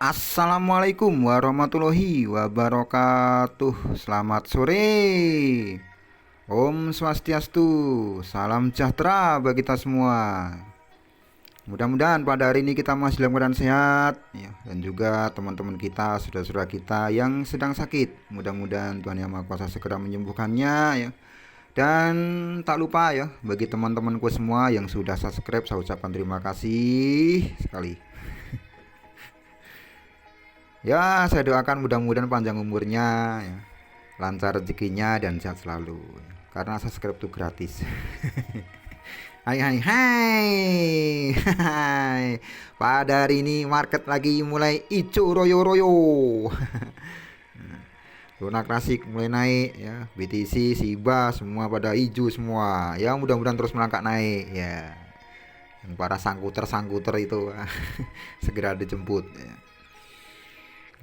Assalamualaikum warahmatullahi wabarakatuh. Selamat sore. Om Swastiastu. Salam sejahtera bagi kita semua. Mudah-mudahan pada hari ini kita masih dalam keadaan sehat ya, dan juga teman-teman kita, saudara-saudara kita yang sedang sakit. Mudah-mudahan Tuhan Yang Maha Kuasa segera menyembuhkannya ya. Dan tak lupa ya, bagi teman-temanku semua yang sudah subscribe, saya ucapkan terima kasih sekali. Ya, saya doakan mudah-mudahan panjang umurnya, ya, lancar rezekinya dan sehat selalu. Karena subscribe itu gratis. Hai hai hai. Hai. Pada hari ini market lagi mulai ijo royo-royo. Lunak Klasik mulai naik ya, BTC, Shiba semua pada hijau semua. Ya, mudah-mudahan terus melangkah naik ya. Yang para sangkuter-sangkuter itu segera dijemput ya.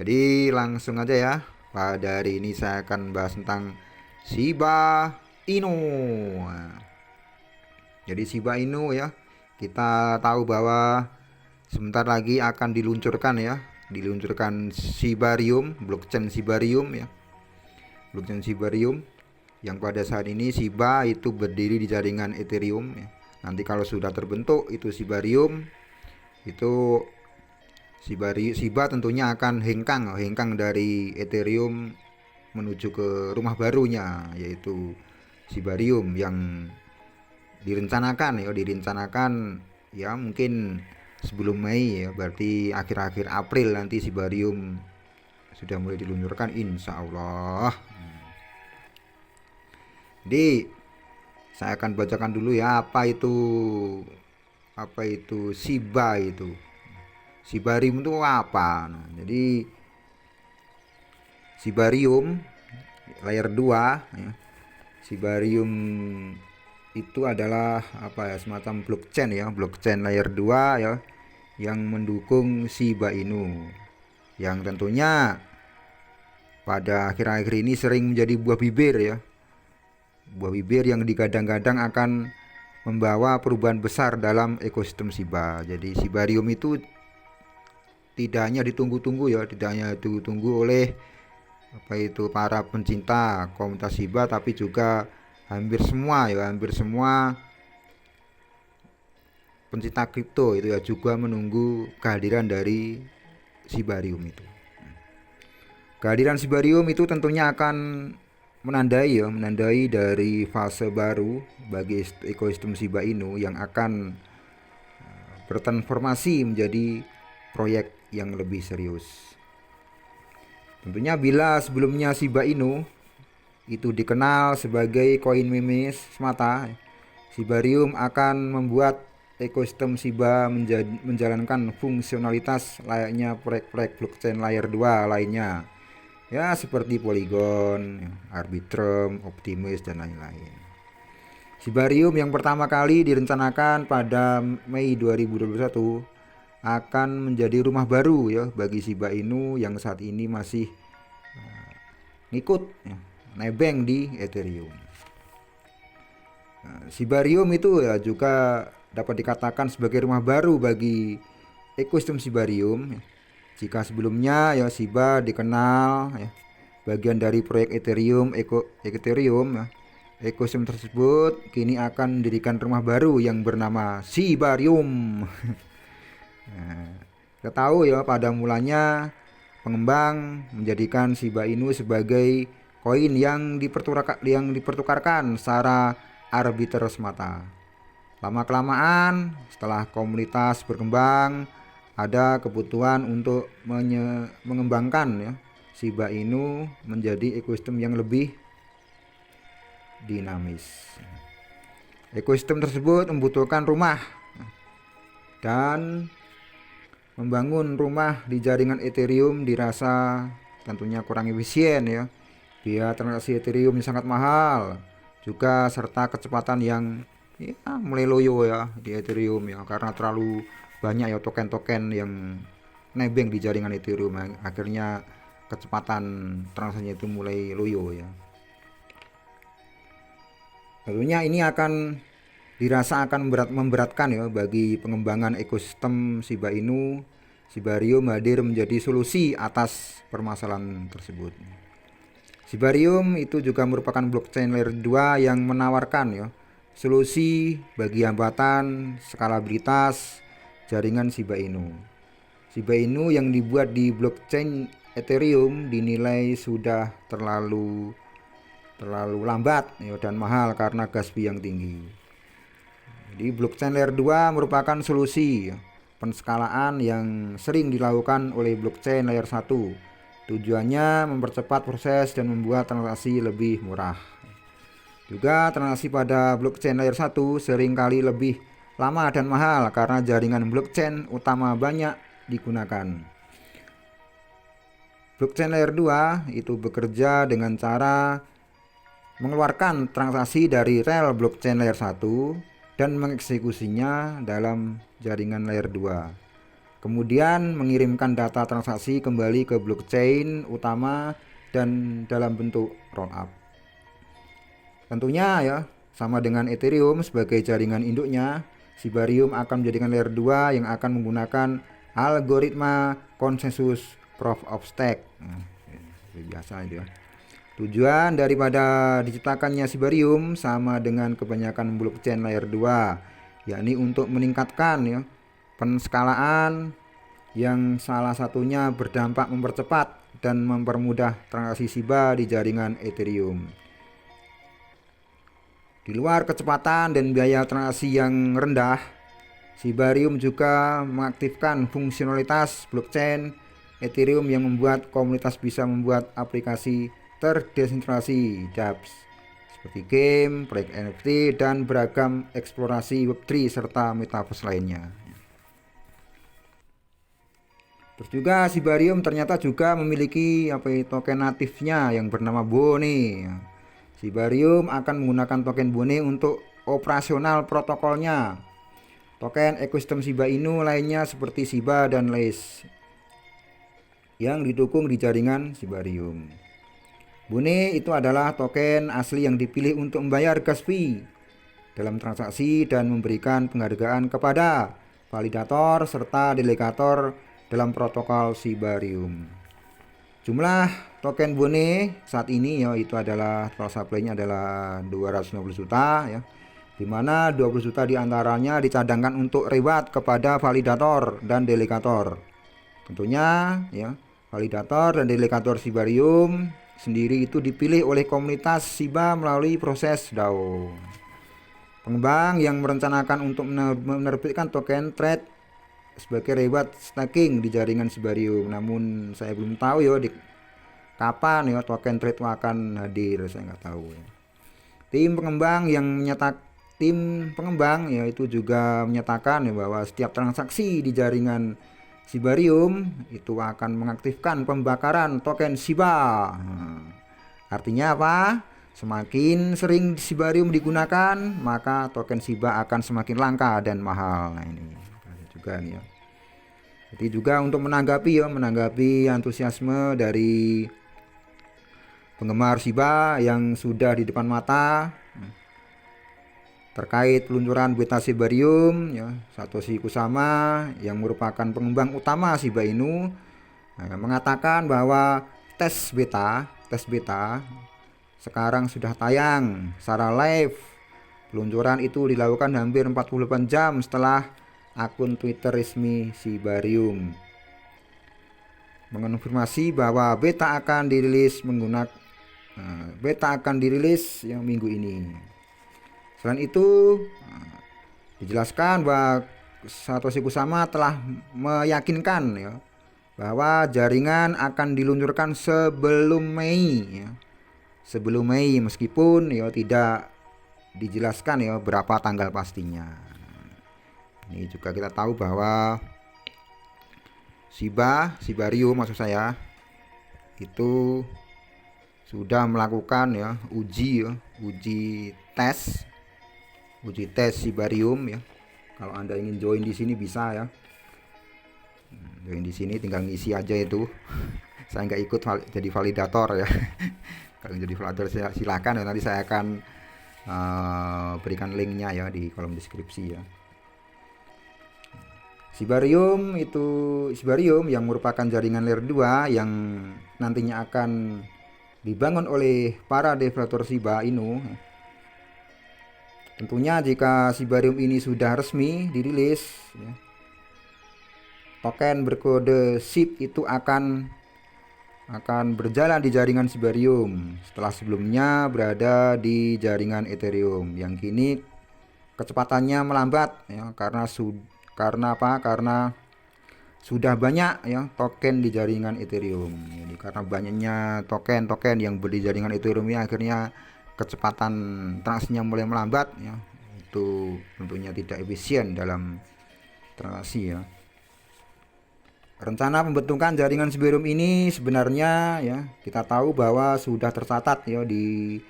Jadi langsung aja ya. Pada hari ini saya akan bahas tentang Shiba Inu. Jadi Shiba Inu ya, kita tahu bahwa sebentar lagi akan diluncurkan ya, diluncurkan Shibarium, blockchain Shibarium ya. Blockchain Shibarium yang pada saat ini Shiba itu berdiri di jaringan Ethereum ya. Nanti kalau sudah terbentuk itu Shibarium, itu Shiba tentunya akan hengkang dari Ethereum menuju ke rumah barunya, yaitu Shibarium yang direncanakan ya mungkin sebelum Mei ya, berarti akhir-akhir April nanti Shibarium sudah mulai diluncurkan insya Allah. Jadi saya akan bacakan dulu ya apa itu Shiba itu. Shibarium itu apa? Nah, jadi Shibarium layer 2 ya. Shibarium itu adalah apa ya, semacam blockchain ya, blockchain layer 2 ya, yang mendukung Shiba Inu, yang tentunya pada akhir-akhir ini sering menjadi buah bibir ya, buah bibir yang digadang-gadang akan membawa perubahan besar dalam ekosistem Shiba. Jadi Shibarium itu tidak hanya ditunggu-tunggu ya, tidak hanya ditunggu oleh para pencinta komunitas Shiba, tapi juga hampir semua pencinta kripto itu ya juga menunggu kehadiran dari Shibarium itu. Kehadiran Shibarium itu tentunya akan menandai dari fase baru bagi ekosistem Shiba Inu yang akan bertransformasi menjadi proyek yang lebih serius. Tentunya bila sebelumnya Shiba Inu itu dikenal sebagai koin meme semata, Shibarium akan membuat ekosistem Shiba menjalankan fungsionalitas layaknya proyek-proyek blockchain layer 2 lainnya. Ya, seperti Polygon, Arbitrum, Optimus dan lain-lain. Shibarium yang pertama kali direncanakan pada Mei 2021 akan menjadi rumah baru ya bagi Shiba Inu yang saat ini masih ngikut ya, nebeng di Ethereum. Shibarium itu ya juga dapat dikatakan sebagai rumah baru bagi ekosistem Shibarium ya. Jika sebelumnya ya Shiba dikenal ya, bagian dari proyek Ethereum, Ethereum ya, ekosistem tersebut kini akan mendirikan rumah baru yang bernama Shibarium. Nah, kita tahu ya pada mulanya pengembang menjadikan Shiba Inu sebagai koin yang dipertukarkan secara arbiter semata. Lama-kelamaan setelah komunitas berkembang, ada kebutuhan untuk mengembangkan ya Shiba Inu menjadi ekosistem yang lebih dinamis. Ekosistem tersebut membutuhkan rumah dan membangun rumah di jaringan Ethereum dirasa tentunya kurang efisien ya. Biaya transaksi Ethereum sangat mahal, juga serta kecepatan yang ya mulai loyo ya di Ethereum ya, karena terlalu banyak ya token-token yang nebeng di jaringan Ethereum. Akhirnya kecepatan transaksinya itu mulai loyo ya. Tentunya ini akan dirasa akan memberatkan ya bagi pengembangan ekosistem Shiba Inu Sibarium hadir menjadi solusi atas permasalahan tersebut. Sibarium itu juga merupakan blockchain layer 2 yang menawarkan ya solusi bagi hambatan skalabilitas jaringan Shiba Inu. Shiba Inu yang dibuat di blockchain Ethereum dinilai sudah terlalu lambat ya, dan mahal karena gas fee yang tinggi. Jadi blockchain layer 2 merupakan solusi ya, penskalaan yang sering dilakukan oleh blockchain layer 1. Tujuannya mempercepat proses dan membuat transaksi lebih murah. Juga transaksi pada blockchain layer 1 seringkali lebih lama dan mahal karena jaringan blockchain utama banyak digunakan. Blockchain layer 2 itu bekerja dengan cara mengeluarkan transaksi dari rel blockchain layer 1 dan mengeksekusinya dalam jaringan layer 2. Kemudian mengirimkan data transaksi kembali ke blockchain utama dan dalam bentuk rollup. Tentunya ya, sama dengan Ethereum sebagai jaringan induknya, Sibarium akan menjadikan layer 2 yang akan menggunakan algoritma konsensus proof of stake. Biasa itu ya. Tujuan daripada diciptakannya Sibarium sama dengan kebanyakan blockchain layer 2, yakni untuk meningkatkan ya penskalaan yang salah satunya berdampak mempercepat dan mempermudah transaksi Shiba di jaringan Ethereum. Di luar kecepatan dan biaya transaksi yang rendah, Sibarium juga mengaktifkan fungsionalitas blockchain Ethereum yang membuat komunitas bisa membuat aplikasi terdesentralisasi dApps seperti game, proyek NFT, dan beragam eksplorasi Web3 serta metaverse lainnya. Terus juga Sibarium ternyata juga memiliki token natifnya yang bernama Bone. Sibarium akan menggunakan token Bone untuk operasional protokolnya. Token ekosistem Shiba Inu lainnya seperti Shiba dan Lace yang didukung di jaringan Sibarium. Bone itu adalah token asli yang dipilih untuk membayar gas fee dalam transaksi dan memberikan penghargaan kepada validator serta delegator dalam protokol Sibarium. Jumlah token Bone saat ini ya itu adalah total supply-nya adalah 250 juta ya, dimana 20 juta diantaranya dicadangkan untuk reward kepada validator dan delegator. Tentunya ya, validator dan delegator Sibarium sendiri itu dipilih oleh komunitas Shiba melalui proses DAO. Pengembang yang merencanakan untuk menerbitkan token trade sebagai reward staking di jaringan Sibarium, namun saya belum tahu ya kapan ya token trade akan hadir, saya nggak tahu ya. Tim pengembang yaitu juga menyatakan ya bahwa setiap transaksi di jaringan Sibarium itu akan mengaktifkan pembakaran token Shiba. Artinya apa? Semakin sering Sibarium digunakan, maka token Shiba akan semakin langka dan mahal. Nah, ini juga nih ya. Jadi juga untuk menanggapi antusiasme dari penggemar Shiba yang sudah di depan mata terkait peluncuran beta Sibarium ya, Satoshi Kusama yang merupakan pengembang utama Shiba Inu mengatakan bahwa tes beta sekarang sudah tayang secara live. Peluncuran itu dilakukan hampir 48 jam setelah akun Twitter resmi Sibarium mengonfirmasi bahwa beta akan dirilis yang minggu ini. Selain itu dijelaskan bahwa Satoshi Kusama telah meyakinkan ya, bahwa jaringan akan diluncurkan sebelum Mei ya. Sebelum Mei, meskipun ya tidak dijelaskan ya berapa tanggal pastinya. Ini juga kita tahu bahwa Sibarium maksud saya itu sudah melakukan ya uji tes Sibarium ya. Kalau Anda ingin join di sini bisa ya. Join di sini tinggal ngisi aja itu. Saya nggak ikut jadi validator ya. Kalau jadi validator silakan ya, nanti saya akan berikan linknya ya di kolom deskripsi ya. Sibarium yang merupakan jaringan layer 2 yang nantinya akan dibangun oleh para developer Shiba Inu. Tentunya jika Sibarium ini sudah resmi dirilis, ya, token berkode SHIB itu akan berjalan di jaringan Sibarium setelah sebelumnya berada di jaringan Ethereum yang kini kecepatannya melambat, ya, karena apa? Karena sudah banyak, ya, token di jaringan Ethereum. Jadi karena banyaknya token yang di jaringan Ethereum ini akhirnya kecepatan transaksinya mulai melambat, ya. Itu tentunya tidak efisien dalam transaksi, ya. Rencana pembentukan jaringan Sibarium ini sebenarnya, ya, kita tahu bahwa sudah tercatat, ya, di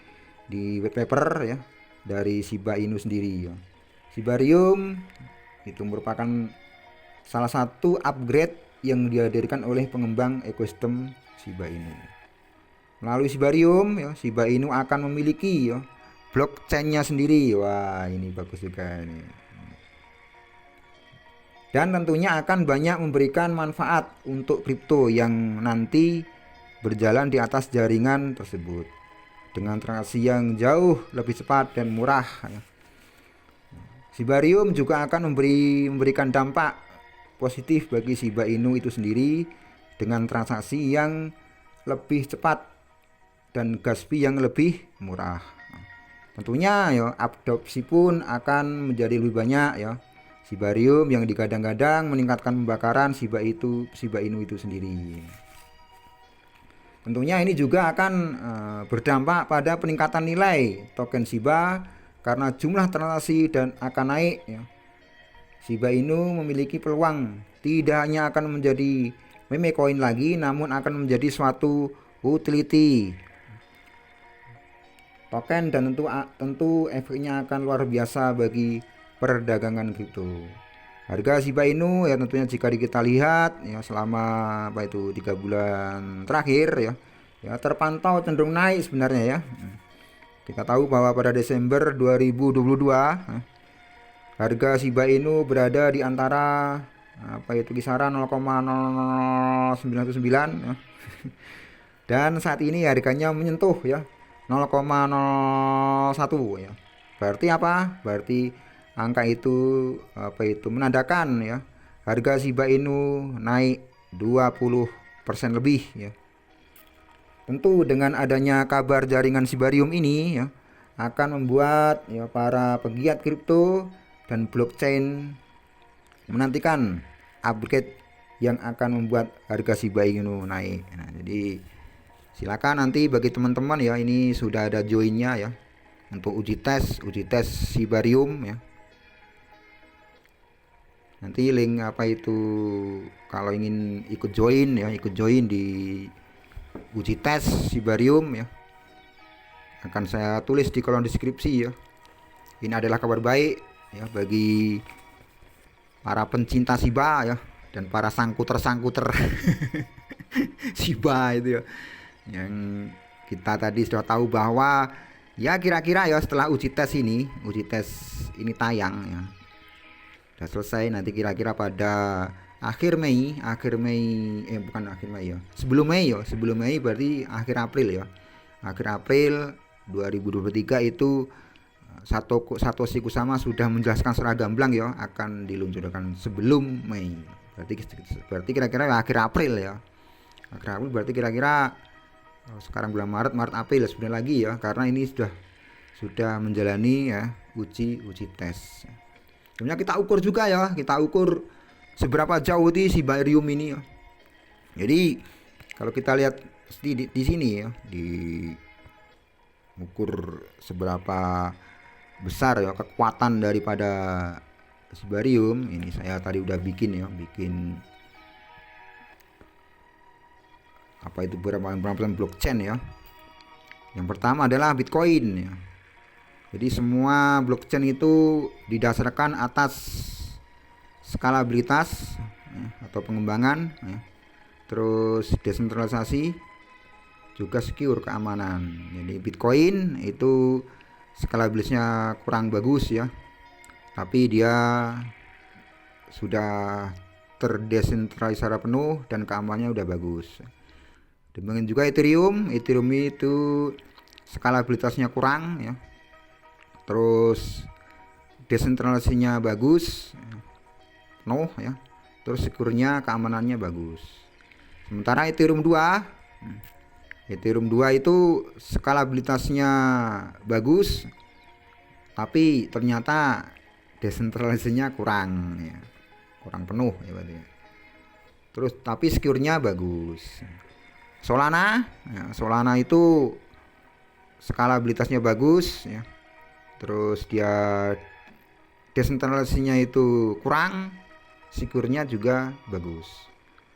white paper, ya, dari Shiba Inu sendiri, ya. Sibarium itu merupakan salah satu upgrade yang dihadirkan oleh pengembang ekosistem Shiba Inu. Melalui Sibarium, ya, Shiba Inu akan memiliki, ya, blockchain-nya sendiri. Wah, ini bagus juga ini. Dan tentunya akan banyak memberikan manfaat untuk kripto yang nanti berjalan di atas jaringan tersebut dengan transaksi yang jauh lebih cepat dan murah, ya. Sibarium juga akan memberikan dampak positif bagi Shiba Inu itu sendiri dengan transaksi yang lebih cepat dan gas fee yang lebih murah. Tentunya, ya, adopsi pun akan menjadi lebih banyak, ya. Sibarium yang digadang-gadang meningkatkan pembakaran Shiba Inu itu sendiri. Tentunya ini juga akan berdampak pada peningkatan nilai token Shiba karena jumlah transaksi dan akan naik, ya. Shiba Inu memiliki peluang tidak hanya akan menjadi meme coin lagi, namun akan menjadi suatu utility token dan tentu efeknya akan luar biasa bagi perdagangan kripto. Harga Shiba Inu, ya, tentunya jika kita lihat, ya, selama 3 bulan terakhir, ya terpantau cenderung naik sebenarnya, ya. Kita tahu bahwa pada Desember 2022 harga Shiba Inu berada di antara kisaran 0,0099, ya. Dan saat ini harganya menyentuh, ya, 0,01, ya. Berarti apa? Berarti angka itu menandakan, ya, harga Shiba Inu naik 20% lebih, ya. Tentu dengan adanya kabar jaringan Sibarium ini, ya, akan membuat, ya, para pegiat kripto dan blockchain menantikan upgrade yang akan membuat harga Shiba Inu naik. Nah, jadi silakan nanti bagi teman-teman, ya, ini sudah ada joinnya, ya, untuk uji tes Sibarium, ya. Nanti link kalau ingin ikut join, ya, di uji tes Sibarium, ya, akan saya tulis di kolom deskripsi, ya. Ini adalah kabar baik, ya, bagi para pencinta Shiba, ya, dan para sangkuter Shiba itu, ya, yang kita tadi sudah tahu bahwa, ya, kira-kira, ya, setelah uji tes ini tayang, ya, sudah selesai, nanti kira-kira pada sebelum Mei berarti akhir April 2023 itu Satoshi Kusama sudah menjelaskan secara gamblang, ya, akan diluncurkan sebelum Mei. Berarti kira-kira akhir April, ya. Akhir April berarti kira-kira sekarang bulan Maret April, sebentar lagi, ya, karena ini sudah menjalani, ya, uji tes. Sebenarnya kita ukur juga, ya, seberapa jauh di Sibarium ini, ya. Jadi kalau kita lihat di sini, ya, di ukur seberapa besar, ya, kekuatan daripada Sibarium ini. Saya tadi udah bikin beberapa blockchain, ya. Yang pertama adalah Bitcoin, ya. Jadi semua blockchain itu didasarkan atas skalabilitas, ya, atau pengembangan, ya. Terus desentralisasi, juga secure, keamanan. Jadi Bitcoin itu skalabilitasnya kurang bagus, ya, tapi dia sudah terdesentralisasi secara penuh dan keamanannya udah bagus. Demikian juga Ethereum itu skalabilitasnya kurang ya. Terus desentralisasinya bagus, penuh ya. Terus secure-nya, keamanannya bagus. Sementara Ethereum 2 itu skalabilitasnya bagus, tapi ternyata desentralisasinya kurang ya. Kurang penuh ya berarti. Terus tapi secure-nya bagus. Solana itu skalabilitasnya bagus ya. Terus dia desentralisasinya itu kurang, secure-nya juga bagus.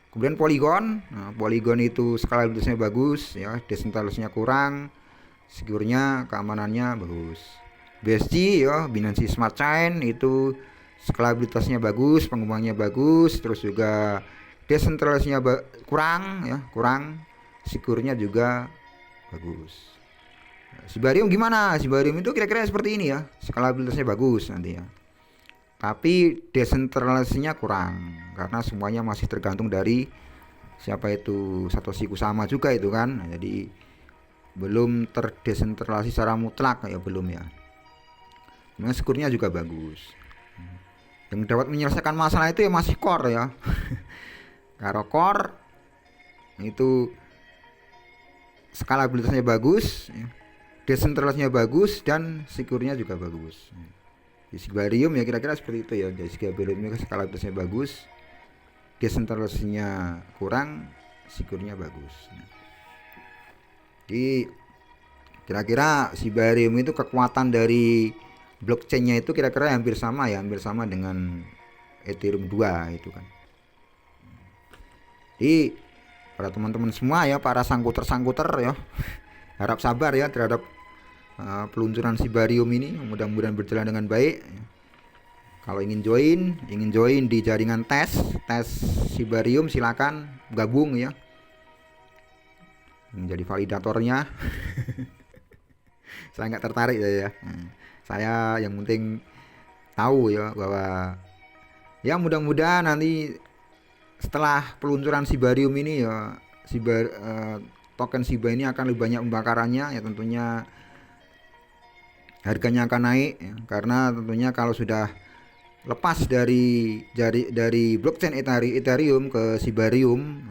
Kemudian Polygon itu skalabilitasnya bagus ya, desentralisasinya kurang, secure-nya, keamanannya bagus. BSC ya, Binance Smart Chain itu skalabilitasnya bagus, pengembangannya bagus, terus juga desentralisasinya kurang, secure-nya juga bagus. Sibarium gimana? Sibarium itu kira-kira seperti ini ya, skalabilitasnya bagus nanti ya. Tapi desentralisasinya kurang karena semuanya masih tergantung dari siapa itu Satoshi Kusama juga itu kan. Nah, jadi belum terdesentralisasi secara mutlak ya, belum ya. Nah, secure-nya juga bagus. Yang dapat menyelesaikan masalah itu ya masih core ya. Kalau core itu skalabilitasnya bagus ya, desentralisasinya bagus, dan secure-nya juga bagus. Di Sibarium ya kira-kira seperti itu ya. Jadi Sibarium ini skalabilitasnya bagus, desentralisasinya kurang, secure-nya bagus. Jadi kira-kira Sibarium itu kekuatan dari blockchain-nya itu kira-kira hampir sama dengan Ethereum 2 itu kan. Jadi para teman-teman semua ya, para sangkuter ya, harap sabar ya terhadap peluncuran Sibarium ini, mudah-mudahan berjalan dengan baik. Kalau ingin join di jaringan tes Sibarium, silakan gabung ya, menjadi validatornya. Saya nggak tertarik ya. Saya yang penting tahu ya bahwa ya mudah-mudahan nanti setelah peluncuran Sibarium ini ya, token Shiba ini akan lebih banyak pembakarannya ya, tentunya harganya akan naik ya, karena tentunya kalau sudah lepas dari blockchain Ethereum ke Sibarium,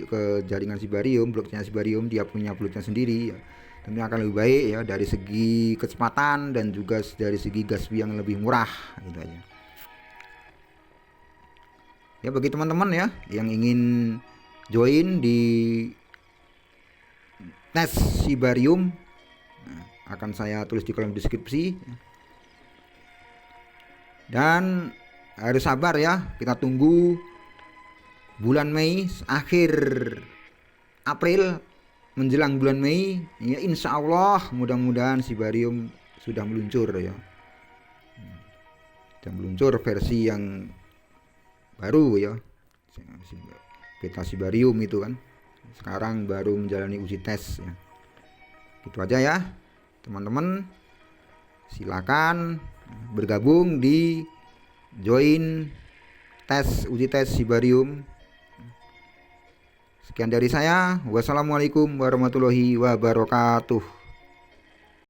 ke jaringan Sibarium, blockchain Sibarium dia punya blockchain sendiri ya, tentunya akan lebih baik ya dari segi kecepatan dan juga dari segi gas fee yang lebih murah gitu aja. Ya bagi teman-teman ya yang ingin join di tes Sibarium, akan saya tulis di kolom deskripsi. Dan harus sabar ya, kita tunggu bulan Mei, akhir April menjelang bulan Mei ya, insya Allah mudah-mudahan Sibarium sudah meluncur ya. Sudah meluncur versi yang baru ya, beta Sibarium itu kan. Sekarang baru menjalani uji tes ya. Gitu aja ya teman-teman, silakan bergabung di join uji tes Sibarium. Sekian dari saya, wassalamualaikum warahmatullahi wabarakatuh.